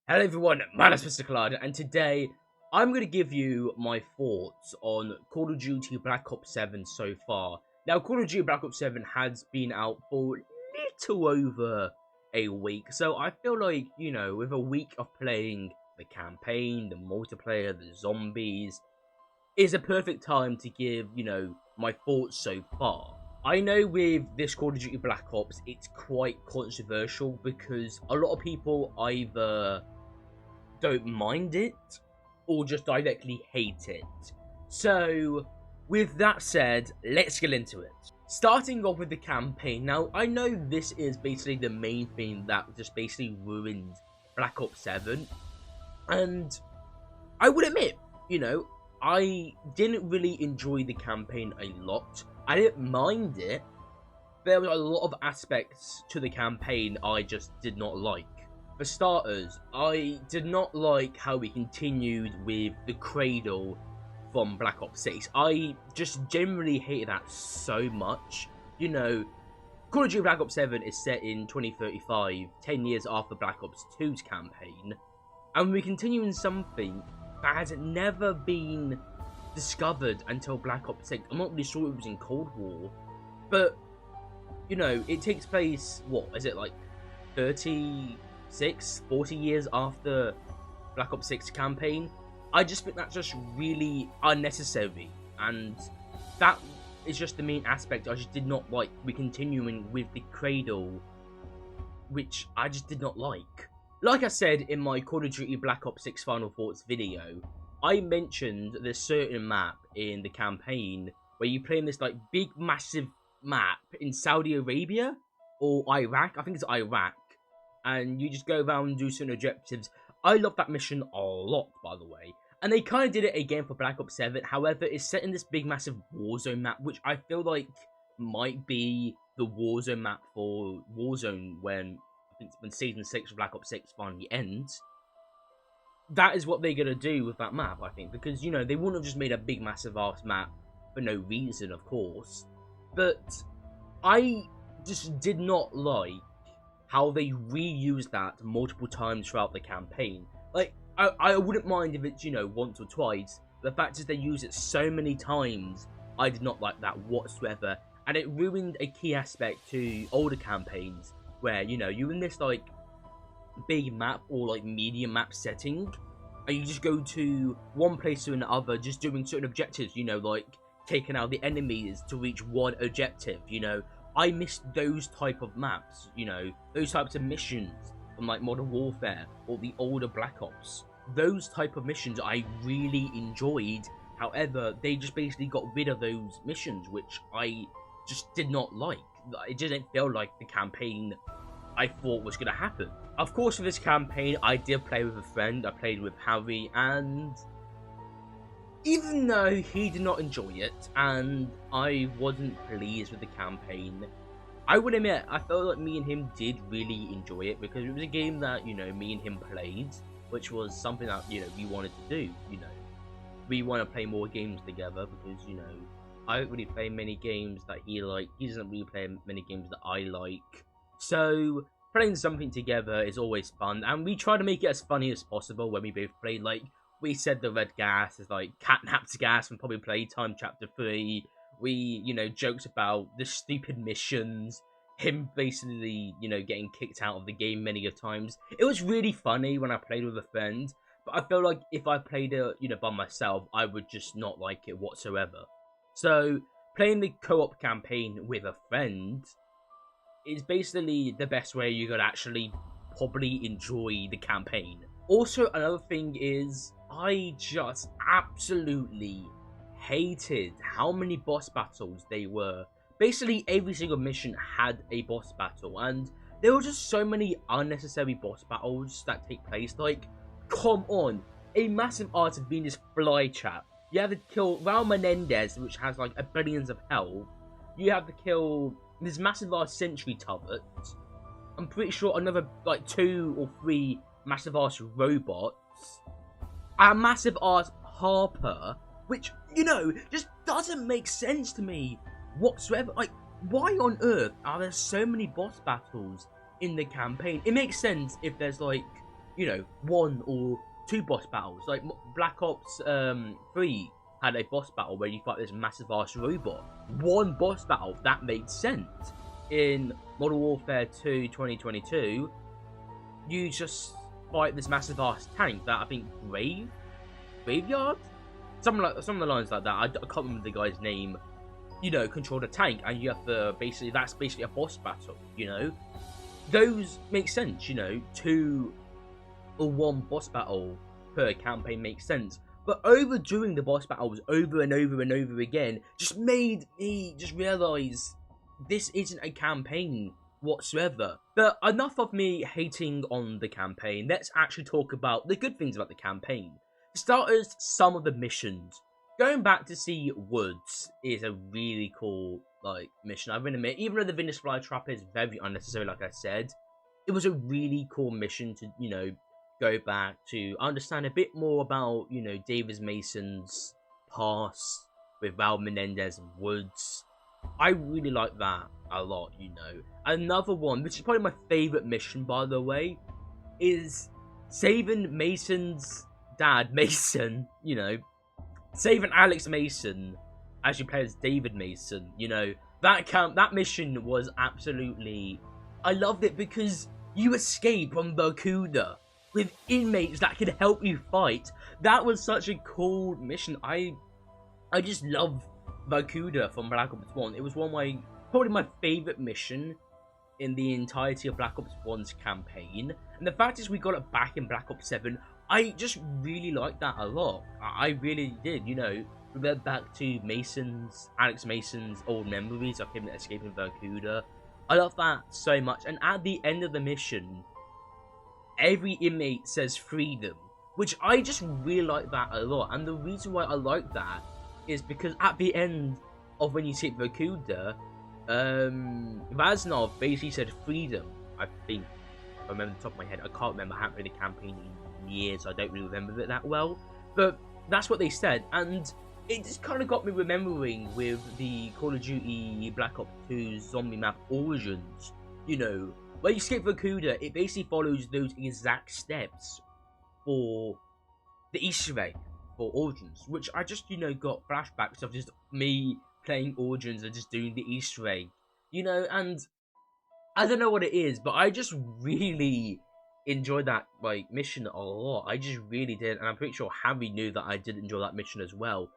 Hello everyone, my name is Mr. Collada, and today I'm going to give you my thoughts on Call of Duty Black Ops 7 so far. Now, Call of Duty Black Ops 7 has been out for little over a week, so I feel like, with a week of playing the campaign, the multiplayer, the zombies, is a perfect time to give, my thoughts so far. I know with this Call of Duty Black Ops, it's quite controversial because a lot of people either don't mind it or just directly hate it. So, with that said, let's get into it. Starting off with the campaign. Now, I know this is basically the main thing that just basically ruined Black Ops 7. And I would admit, I didn't really enjoy the campaign a lot. I didn't mind it. There were a lot of aspects to the campaign I just did not like. For starters, I did not like how we continued with the Cradle from Black Ops 6. I just generally hated that so much. Call of Duty Black Ops 7 is set in 2035, 10 years after Black Ops 2's campaign, and we continue in something that has never been discovered until Black Ops 6. I'm not really sure it was in Cold War, but, it takes place, 40 years after Black Ops 6 campaign. I just think that's just really unnecessary, and that is just the main aspect I just did not like. We're continuing with the Cradle, which I just did not like. Like I said in my Call of Duty Black Ops 6 Final Thoughts video, I mentioned there's certain map in the campaign where you play in this big massive map in Saudi Arabia or Iraq. I think it's Iraq. And you just go around and do certain objectives. I love that mission a lot, by the way. And they kind of did it again for Black Ops 7. However, it's set in this big, massive Warzone map, which I feel like might be the Warzone map for Warzone when Season 6 of Black Ops 6 finally ends. That is what they're going to do with that map, I think. Because, they wouldn't have just made a big, massive ass map for no reason, of course. But I just did not like how they reused that multiple times throughout the campaign. I wouldn't mind if it's, once or twice. The fact is they use it so many times, I did not like that whatsoever. And it ruined a key aspect to older campaigns, where, you're in this, big map or, medium map setting, and you just go to one place to another, just doing certain objectives, taking out the enemies to reach one objective, I miss those type of maps, those types of missions from Modern Warfare or the older Black Ops. Those type of missions I really enjoyed. However, they just basically got rid of those missions, which I just did not like. It didn't feel like the campaign I thought was going to happen. Of course, for this campaign, I did play with a friend. I played with Harry, and even though he did not enjoy it, and I wasn't pleased with the campaign, I would admit, I felt like me and him did really enjoy it, because it was a game that, me and him played, which was something that, we wanted to do, We want to play more games together, because, I don't really play many games that he doesn't really play many games that I like. So, playing something together is always fun, and we try to make it as funny as possible when we both play, we said the red gas is catnapped gas from Probably Playtime Chapter 3. We, jokes about the stupid missions, him basically, getting kicked out of the game many a times. It was really funny when I played with a friend, but I feel like if I played it, by myself, I would just not like it whatsoever. So, playing the co-op campaign with a friend is basically the best way you could actually probably enjoy the campaign. Also, another thing is, I just absolutely hated how many boss battles they were. Basically, every single mission had a boss battle, and there were just so many unnecessary boss battles that take place. Come on, a massive art of being this fly chap. You have to kill Raul Menendez, which has a billions of health. You have to kill this massive ass sentry turret. I'm pretty sure another 2 or 3 massive ass robots. A massive ass Harper, which, just doesn't make sense to me whatsoever. Why on earth are there so many boss battles in the campaign? It makes sense if there's you know, 1 or 2 boss battles. Like Black Ops 3 had a boss battle where you fight this massive ass robot. 1 boss battle, that made sense. In Modern Warfare 2 2022, you just fight this massive ass tank that I think Graveyard? Something of the lines like that. I can't remember the guy's name. You know, control the tank, and you have to that's basically a boss battle, you know? Those make sense, you know, 2 or 1 boss battle per campaign makes sense. But overdoing the boss battles over and over and over again just made me just realise this isn't a campaign whatsoever. But enough of me hating on the campaign. Let's actually talk about the good things about the campaign. For starters, some of the missions. Going back to see Woods is a really cool mission. I will admit, even though the Venus flytrap is very unnecessary, like I said, it was a really cool mission to, you know, go back to understand a bit more about, you know, David Mason's past with Val Menendez and Woods. I really like that a lot, you know. Another one, which is probably my favourite mission, by the way, is saving Mason's dad, Mason, you know, saving Alex Mason as you play as David Mason, you know. That mission was absolutely... I loved it because you escape from Barracuda with inmates that can help you fight. That was such a cool mission. I just love Barracuda from Black Ops 1. It was probably my favourite mission in the entirety of Black Ops 1's campaign. And the fact is we got it back in Black Ops 7, I just really liked that a lot. I really did, you know. We went back to Alex Mason's old memories of him escaping Barracuda. I love that so much. And at the end of the mission, every inmate says freedom, which I just really like that a lot. And the reason why I like that is because at the end of when you escape Barracuda, Vaznov basically said freedom, I think. I remember the top of my head. I can't remember. I haven't played the campaign in years, so I don't really remember it that well. But that's what they said, and it just kind of got me remembering with the Call of Duty Black Ops 2 zombie map Origins. You know, when you escape Barracuda, it basically follows those exact steps for the Easter egg for Origins, which I just, you know, got flashbacks of just me playing Origins and just doing the Easter egg, you know. And I don't know what it is, but I just really enjoyed that mission a lot. I just really did, and I'm pretty sure Harry knew that I did enjoy that mission as well.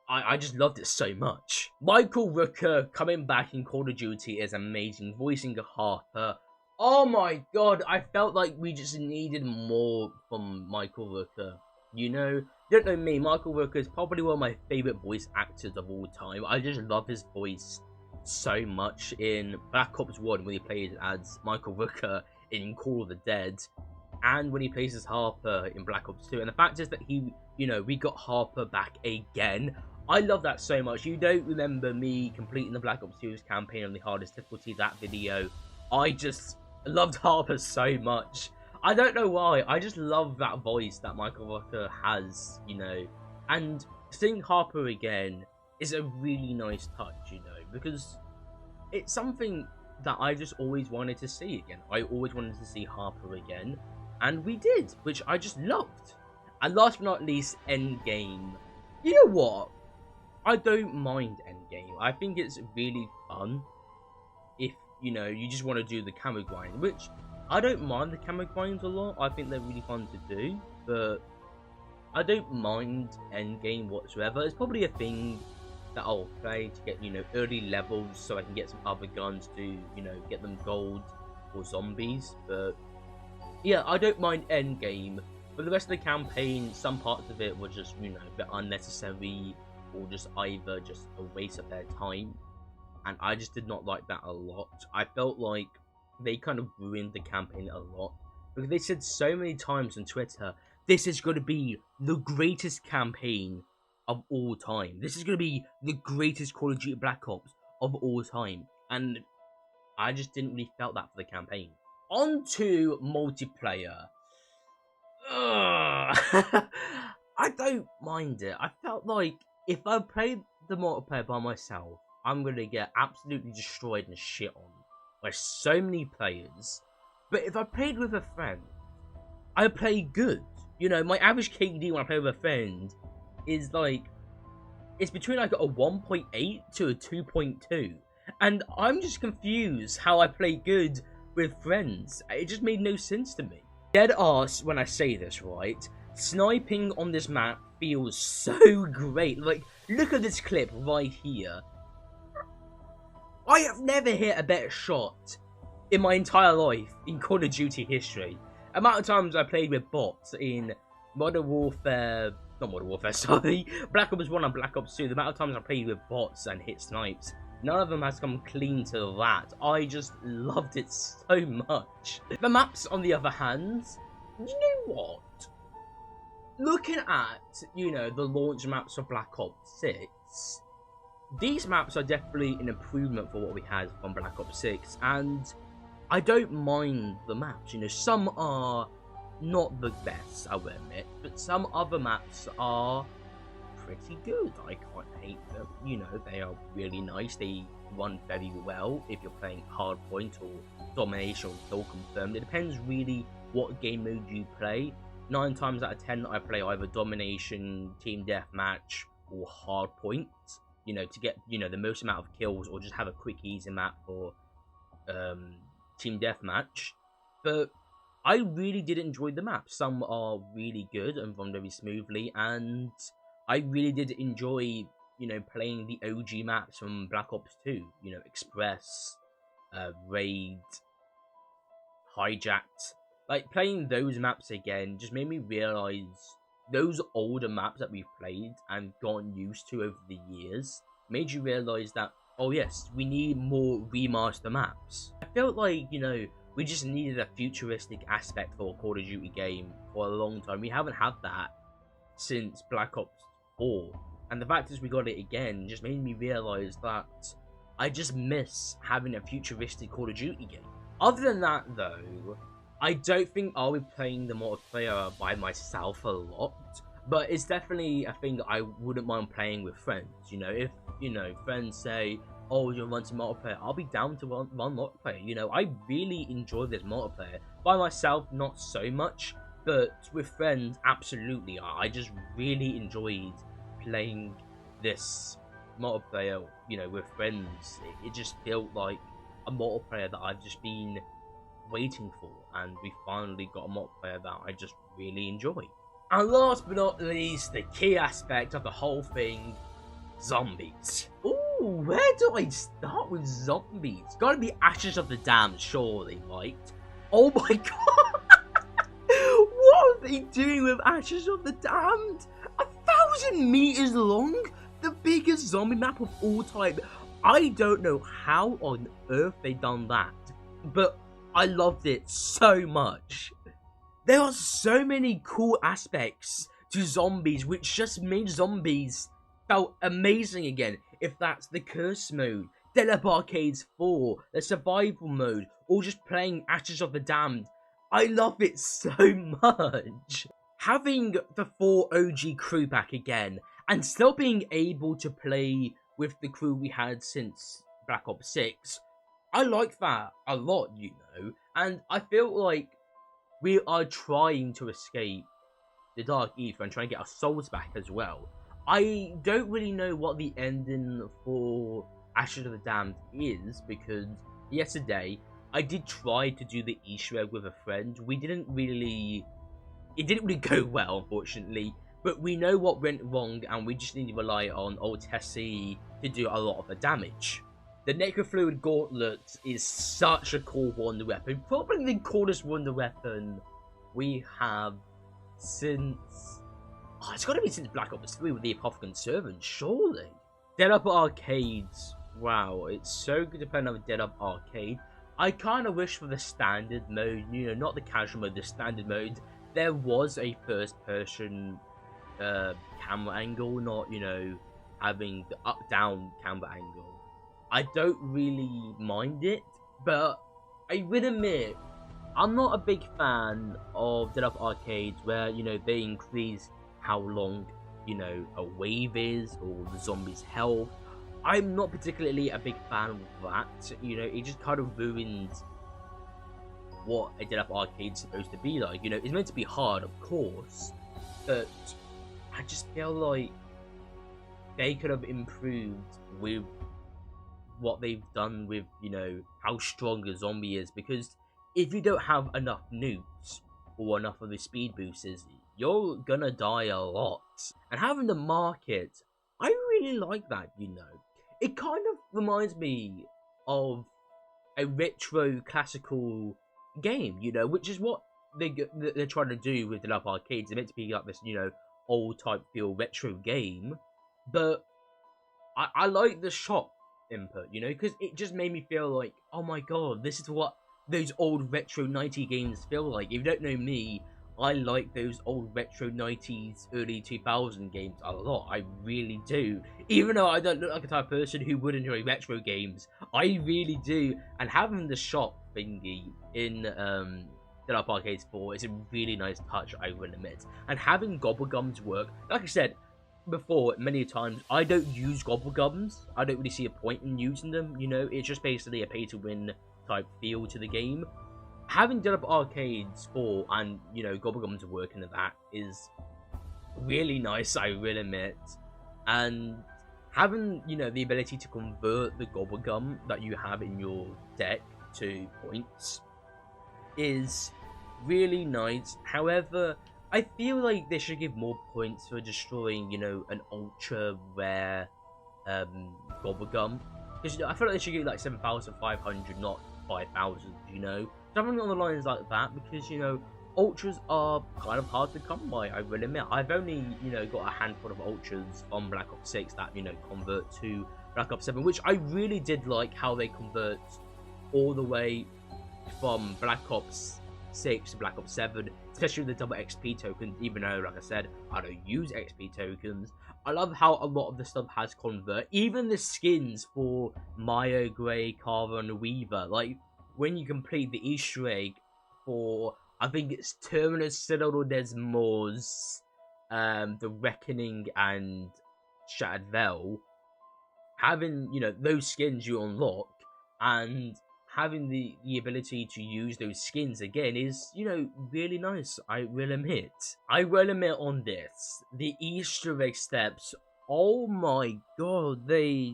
I just loved it so much. Michael Rooker coming back in Call of Duty is amazing, voicing Harper. Oh my god, I felt like we just needed more from Michael Rooker. You know, don't know me, Michael Rooker is probably one of my favourite voice actors of all time. I just love his voice so much in Black Ops 1 when he plays as Michael Rooker in Call of the Dead, and when he plays as Harper in Black Ops 2. And the fact is that we got Harper back again. I love that so much. You don't remember me completing the Black Ops 2's campaign on the hardest difficulty, that video. I just loved Harper so much. I don't know why. I just love that voice that Michael Rooker has, you know. And seeing Harper again is a really nice touch, you know, because it's something that I just always wanted to see again. I always wanted to see Harper again, and we did, which I just loved. And last but not least, Endgame. You know what? I don't mind Endgame. I think it's really fun if, you know, you just want to do the camo grind, which I don't mind the camo grinds a lot. I think they're really fun to do, but I don't mind Endgame whatsoever. It's probably a thing that I'll play to get, you know, early levels so I can get some other guns to, you know, get them gold or zombies. But yeah, I don't mind Endgame. But the rest of the campaign, some parts of it were just, you know, a bit unnecessary or just either just a waste of their time. And I just did not like that a lot. I felt like they kind of ruined the campaign a lot, because they said so many times on Twitter, this is going to be the greatest campaign of all time. This is going to be the greatest Call of Duty Black Ops of all time. And I just didn't really felt that for the campaign. On to multiplayer. I don't mind it. I felt like if I played the multiplayer by myself, I'm going to get absolutely destroyed and shit on by so many players. But if I played with a friend, I play good. You know, my average KD when I play with a friend is like, it's between like a 1.8 to a 2.2. And I'm just confused how I play good with friends. It just made no sense to me. Dead arse when I say this, right? Sniping on this map feels so great. Like, look at this clip right here. I have never hit a better shot in my entire life in Call of Duty history. Amount of times I played with bots in Modern Warfare, not Modern Warfare, sorry, Black Ops 1 and Black Ops 2, the amount of times I played with bots and hit snipes, none of them has come clean to that. I just loved it so much. The maps, on the other hand, you know what? Looking at, you know, the launch maps of Black Ops 6, these maps are definitely an improvement for what we had from Black Ops 6, and I don't mind the maps. You know, some are not the best, I will admit, but some other maps are pretty good. I can't hate them. You know, they are really nice. They run very well if you're playing Hardpoint or Domination or Kill Confirmed. It depends really what game mode you play. 9 times out of 10, I play either Domination, Team Deathmatch, or Hardpoint. You know, to get, you know, the most amount of kills, or just have a quick, easy map for Team Deathmatch. But I really did enjoy the maps. Some are really good and run very smoothly, and I really did enjoy, you know, playing the OG maps from Black Ops 2. You know, Express, Raid, Hijacked. Like, playing those maps again just made me realise those older maps that we've played and gotten used to over the years made you realise that, oh yes, we need more remaster maps. I felt like, you know, we just needed a futuristic aspect for a Call of Duty game for a long time. We haven't had that since Black Ops 4. And the fact is we got it again just made me realise that I just miss having a futuristic Call of Duty game. Other than that though, I don't think I'll be playing the multiplayer by myself a lot, but it's definitely a thing that I wouldn't mind playing with friends. You know, if, you know, friends say, oh, you want some multiplayer, I'll be down to run multiplayer. You know, I really enjoy this multiplayer. By myself, not so much, but with friends, absolutely. I just really enjoyed playing this multiplayer, you know, with friends. It just felt like a multiplayer that I've just been waiting for, and we finally got a multiplayer that I just really enjoy. And last but not least, the key aspect of the whole thing, zombies. Ooh, where do I start with zombies? Gotta be Ashes of the Damned, surely, right? Oh my god! What are they doing with Ashes of the Damned? 1,000 meters long? The biggest zombie map of all time. I don't know how on earth they done that, but I loved it so much. There are so many cool aspects to zombies which just made zombies felt amazing again. If that's the curse mode, Dead Up Arcades 4, the survival mode, or just playing Ashes of the Damned. I love it so much. Having the 4 OG crew back again, and still being able to play with the crew we had since Black Ops 6, I like that a lot, you know, and I feel like we are trying to escape the Dark Ether and trying to get our souls back as well. I don't really know what the ending for Ashes of the Damned is, because yesterday I did try to do the Easter egg with a friend. It didn't really go well, unfortunately, but we know what went wrong and we just need to rely on old Tessie to do a lot of the damage. The Necrofluid Gauntlet is such a cool wonder weapon. Probably the coolest wonder weapon we have since... Oh, it's got to be since Black Ops 3 with the Apothicon Servant, surely. Dead Up Arcades. Wow, it's so good to play another Dead Up Arcade. I kind of wish for the standard mode, you know, not the casual mode, the standard mode. There was a first-person camera angle, not, you know, having the up-down camera angle. I don't really mind it, but I will admit, I'm not a big fan of Dead Up Arcades where, you know, they increase how long, you know, a wave is or the zombie's health. I'm not particularly a big fan of that, you know, it just kind of ruins what a dead up arcade's supposed to be like. You know, it's meant to be hard, of course, but I just feel like they could have improved with what they've done with, you know, how strong a zombie is, because if you don't have enough nukes or enough of the speed boosters, you're gonna die a lot. And having the market, I really like that, you know. It kind of reminds me of a retro classical game, you know, which is what they're trying to do with the Love Arcades. They're meant to be like this, you know, old type feel retro game, but I like the shop input, you know, because it just made me feel like, oh my god, this is what those old retro 90 games feel like. If you don't know me, I like those old retro 90s, early 2000 games a lot. I really do. Even though I don't look like a type of person who would enjoy retro games, I really do. And having the shop thingy in Dead Up Arcades 4 is a really nice touch, I will admit. And having Gobblegums work, like I said before many times, I don't use Gobblegums. I don't really see a point in using them, you know. It's just basically a pay-to-win type feel to the game. Having Dead Up Arcades 4 and, you know, Gobblegums working at that is really nice, I will admit. And having, you know, the ability to convert the Gobblegum that you have in your deck to points is really nice. However, I feel like they should give more points for destroying, you know, an ultra rare Gobblegum. Because, you know, I feel like they should give like 7,500, not 5,000, you know? Something on the lines like that, because, you know, ultras are kind of hard to come by, I will admit. I've only, you know, got a handful of ultras on Black Ops 6 that, you know, convert to Black Ops 7, which I really did like how they convert all the way from Black Ops 6 to Black Ops 7, especially with the double XP tokens, even though, like I said, I don't use XP tokens. I love how a lot of the stuff has convert, even the skins for Maya, Grey, Carver, and Weaver. Like, when you complete the Easter egg for, I think it's Terminus, Citadel des Morts, The Reckoning, and Shattered Veil, having, you know, those skins you unlock, and having the ability to use those skins again is, you know, really nice, I will admit. I will admit on this, the Easter egg steps, oh my god, they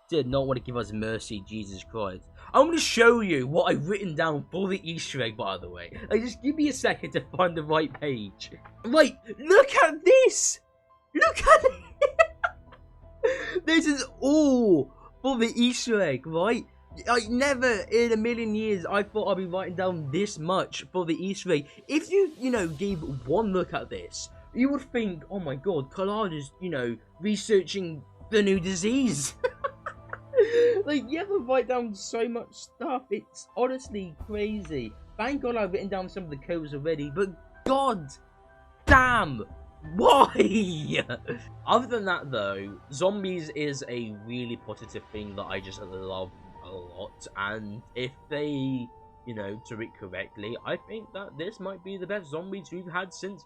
did not want to give us mercy, Jesus Christ. I'm going to show you what I've written down for the Easter egg, by the way. Like, just give me a second to find the right page. Wait, look at this! Look at it! This is all for the Easter egg, right? Like, never in a million years I thought I'd be writing down this much for the Easter egg. If you, you know, gave one look at this, you would think, oh my god, Collage is, you know, researching the new disease. Like, you have to write down so much stuff. It's honestly crazy. Thank god I've written down some of the codes already, but god damn, why? Other than that though, zombies is a really positive thing that I just love a lot, and if they, you know, do it correctly, I think that this might be the best zombies we've had since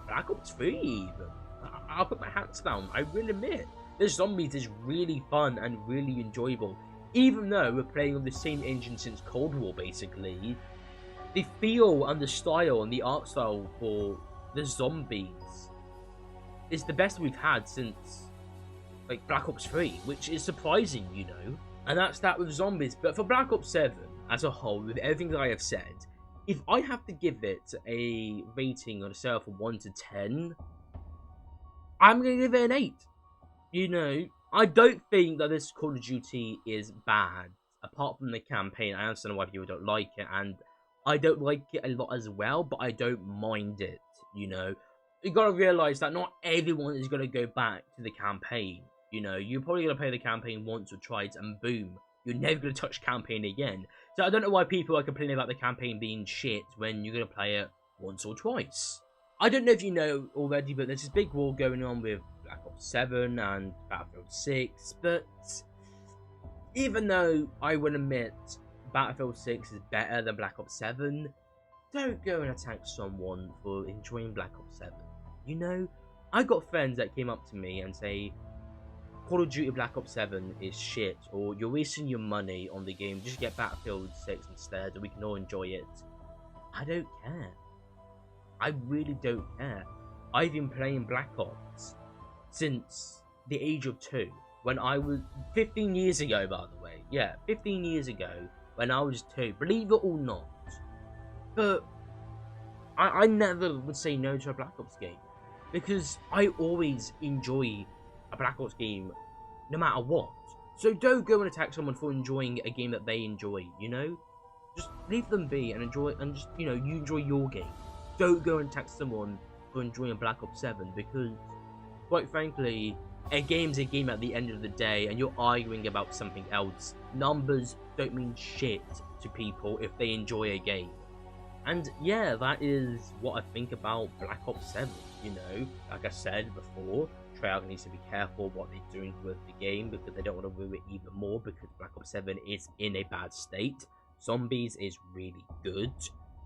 Black Ops 3 even. I'll put my hats down, I will admit. This zombies is really fun and really enjoyable. Even though we're playing on the same engine since Cold War, basically, the feel and the style and the art style for the zombies is the best we've had since, like, Black Ops 3, which is surprising, you know. And that's that with zombies. But for Black Ops 7 as a whole, with everything that I have said, if I have to give it a rating on a scale from 1 to 10, I'm going to give it an 8. You know, I don't think that this Call of Duty is bad, apart from the campaign. I understand why people don't like it, and I don't like it a lot as well, but I don't mind it, you know. You gotta realise that not everyone is gonna go back to the campaign, you know. You're probably gonna play the campaign once or twice, and boom, you're never gonna touch campaign again. So I don't know why people are complaining about the campaign being shit when you're gonna play it once or twice. I don't know if you know already, but there's this big war going on with Black Ops 7 and Battlefield 6, but even though I will admit Battlefield 6 is better than Black Ops 7, don't go and attack someone for enjoying Black Ops 7. You know, I got friends that came up to me and say, Call of Duty Black Ops 7 is shit, or you're wasting your money on the game, just get Battlefield 6 instead, and we can all enjoy it. I don't care. I really don't care. I've been playing Black Ops since the age of 2, when I was 15 years ago, by the way. Yeah, 15 years ago, when I was 2, believe it or not. But I never would say no to a Black Ops game, because I always enjoy a Black Ops game no matter what. So don't go and attack someone for enjoying a game that they enjoy, you know? Just leave them be and enjoy, and just, you know, you enjoy your game. Don't go and attack someone for enjoying Black Ops 7, because, quite frankly, a game's a game at the end of the day, and you're arguing about something else. Numbers don't mean shit to people if they enjoy a game. And yeah, that is what I think about Black Ops 7, you know? Like I said before, Treyarch needs to be careful what they're doing with the game, because they don't want to ruin it even more, because Black Ops 7 is in a bad state. Zombies is really good.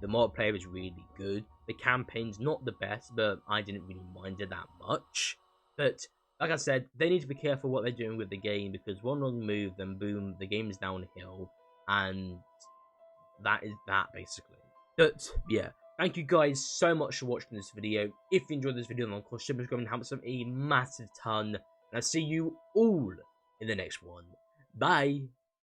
The multiplayer is really good. The campaign's not the best, but I didn't really mind it that much. But, like I said, they need to be careful what they're doing with the game, because one wrong move, then boom, the game is downhill, and that is that, basically. But, yeah, thank you guys so much for watching this video. If you enjoyed this video, then of course, subscribe and help us a massive ton. And I'll see you all in the next one. Bye!